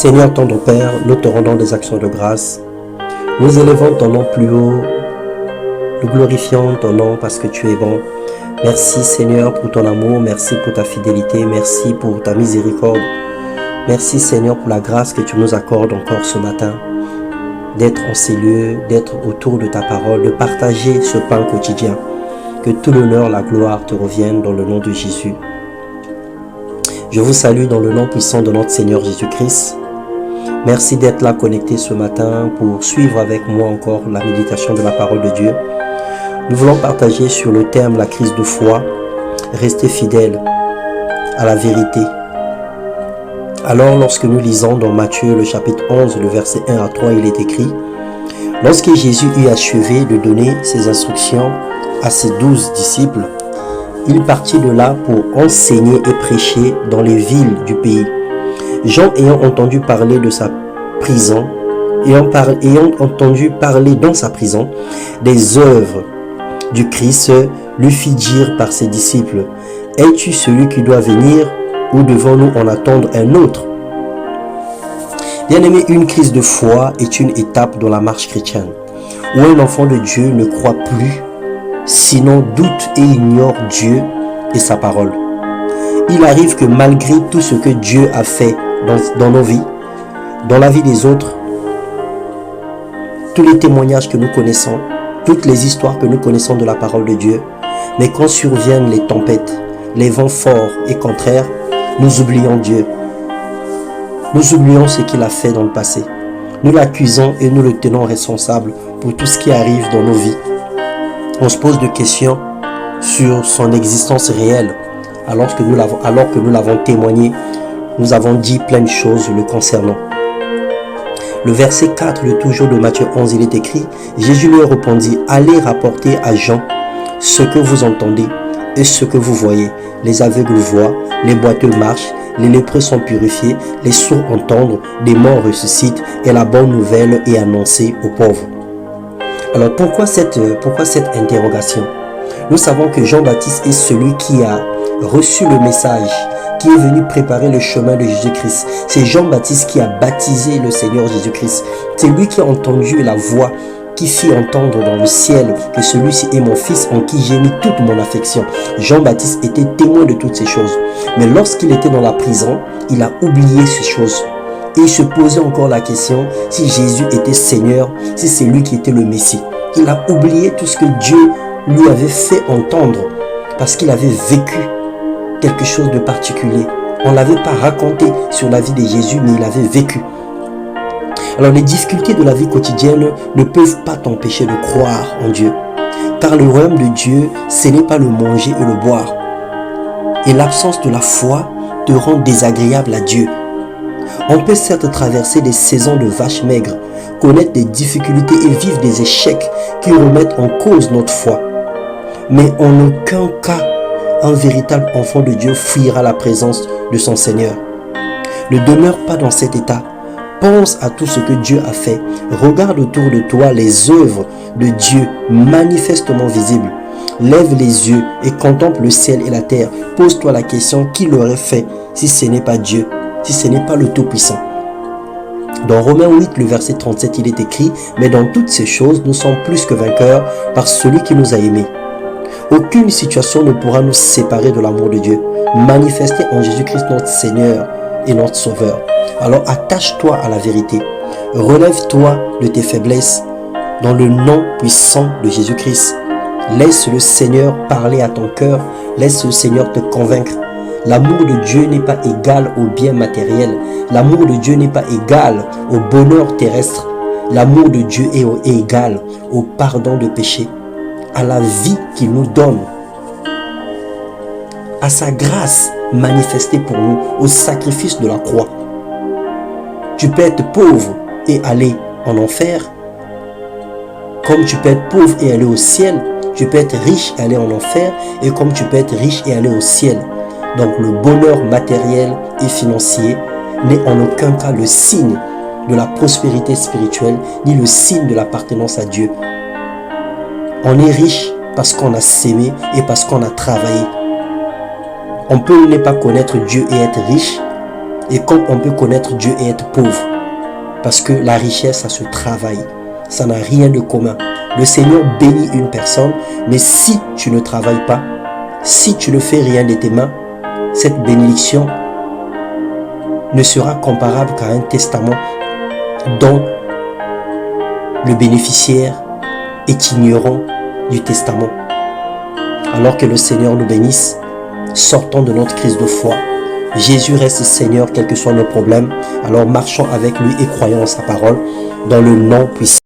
Seigneur, tendre Père, nous te rendons des actions de grâce. Nous élevons ton nom plus haut. Nous glorifions ton nom parce que tu es bon. Merci Seigneur pour ton amour. Merci pour ta fidélité. Merci pour ta miséricorde. Merci Seigneur pour la grâce que tu nous accordes encore ce matin. D'être en ces lieux, d'être autour de ta parole, de partager ce pain quotidien. Que tout l'honneur, la gloire te reviennent dans le nom de Jésus. Je vous salue dans le nom puissant de notre Seigneur Jésus-Christ. Merci d'être là connecté ce matin pour suivre avec moi encore la méditation de la parole de Dieu. Nous voulons partager sur le thème la crise de foi, rester fidèle à la vérité. Alors lorsque nous lisons dans Matthieu le chapitre 11, le verset 1 à 3, il est écrit: lorsque Jésus eut achevé de donner ses instructions à ses 12 disciples, il partit de là pour enseigner et prêcher dans les villes du pays. Jean, ayant entendu parler de sa prison, ayant entendu parler dans sa prison des œuvres du Christ, lui fit dire par ses disciples: es-tu celui qui doit venir ou devons-nous en attendre un autre? Bien-aimé, une crise de foi est une étape dans la marche chrétienne où un enfant de Dieu ne croit plus, sinon doute et ignore Dieu et sa parole. Il arrive que malgré tout ce que Dieu a fait dans nos vies, dans la vie des autres, tous les témoignages que nous connaissons, toutes les histoires que nous connaissons de la parole de Dieu, mais quand surviennent les tempêtes, les vents forts et contraires, nous oublions Dieu. Nous oublions ce qu'il a fait dans le passé. Nous l'accusons et nous le tenons responsable pour tout ce qui arrive dans nos vies. On se pose des questions sur son existence réelle, alors que nous l'avons témoigné. Nous avons dit plein de choses le concernant. Le verset 4, le toujours de Matthieu 11, il est écrit: Jésus lui répondit: allez rapporter à Jean ce que vous entendez et ce que vous voyez. Les aveugles voient, les boiteux marchent, les lépreux sont purifiés, les sourds entendent, des morts ressuscitent, et la bonne nouvelle est annoncée aux pauvres. Alors pourquoi cette interrogation? Nous savons que Jean-Baptiste est celui qui a reçu le message, qui est venu préparer le chemin de Jésus-Christ. C'est Jean-Baptiste qui a baptisé le Seigneur Jésus-Christ. C'est lui qui a entendu la voix qui fit entendre dans le ciel que celui-ci est mon fils en qui j'ai mis toute mon affection. Jean-Baptiste était témoin de toutes ces choses. Mais lorsqu'il était dans la prison, il a oublié ces choses. Et il se posait encore la question si Jésus était Seigneur, si c'est lui qui était le Messie. Il a oublié tout ce que Dieu lui avait fait entendre parce qu'il avait vécu quelque chose de particulier. On ne l'avait pas raconté sur la vie de Jésus, mais il avait vécu. Alors les difficultés de la vie quotidienne ne peuvent pas t'empêcher de croire en Dieu. Car le royaume de Dieu, ce n'est pas le manger et le boire. Et l'absence de la foi te rend désagréable à Dieu. On peut certes traverser des saisons de vaches maigres, connaître des difficultés et vivre des échecs qui remettent en cause notre foi. Mais en aucun cas, un véritable enfant de Dieu fuira la présence de son Seigneur. Ne demeure pas dans cet état. Pense à tout ce que Dieu a fait. Regarde autour de toi les œuvres de Dieu manifestement visibles. Lève les yeux et contemple le ciel et la terre. Pose-toi la question: qui l'aurait fait si ce n'est pas Dieu, si ce n'est pas le Tout-Puissant? Dans Romains 8, le verset 37, il est écrit: mais dans toutes ces choses, nous sommes plus que vainqueurs par celui qui nous a aimés. Aucune situation ne pourra nous séparer de l'amour de Dieu, manifesté en Jésus-Christ notre Seigneur et notre Sauveur. Alors attache-toi à la vérité. Relève-toi de tes faiblesses dans le nom puissant de Jésus-Christ. Laisse le Seigneur parler à ton cœur. Laisse le Seigneur te convaincre. L'amour de Dieu n'est pas égal au bien matériel. L'amour de Dieu n'est pas égal au bonheur terrestre. L'amour de Dieu est égal au pardon de péché, à la vie qu'il nous donne, à sa grâce manifestée pour nous, au sacrifice de la croix. Tu peux être pauvre et aller en enfer, comme tu peux être pauvre et aller au ciel. Tu peux être riche et aller en enfer, et comme tu peux être riche et aller au ciel. Donc le bonheur matériel et financier n'est en aucun cas le signe de la prospérité spirituelle, ni le signe de l'appartenance à Dieu. On est riche parce qu'on a sémé et parce qu'on a travaillé. On peut ne pas connaître Dieu et être riche Et comme on peut connaître Dieu et être pauvre, parce que la richesse, ça se travaille. Ça n'a rien de commun. Le Seigneur bénit une personne, mais si tu ne travailles pas, si tu ne fais rien de tes mains, cette bénédiction ne sera comparable qu'à un testament dont le bénéficiaire est ignorant du testament. Alors que le Seigneur nous bénisse, sortons de notre crise de foi. Jésus reste Seigneur, quels que soient nos problèmes. Alors marchons avec lui et croyons en sa parole, dans le nom puissant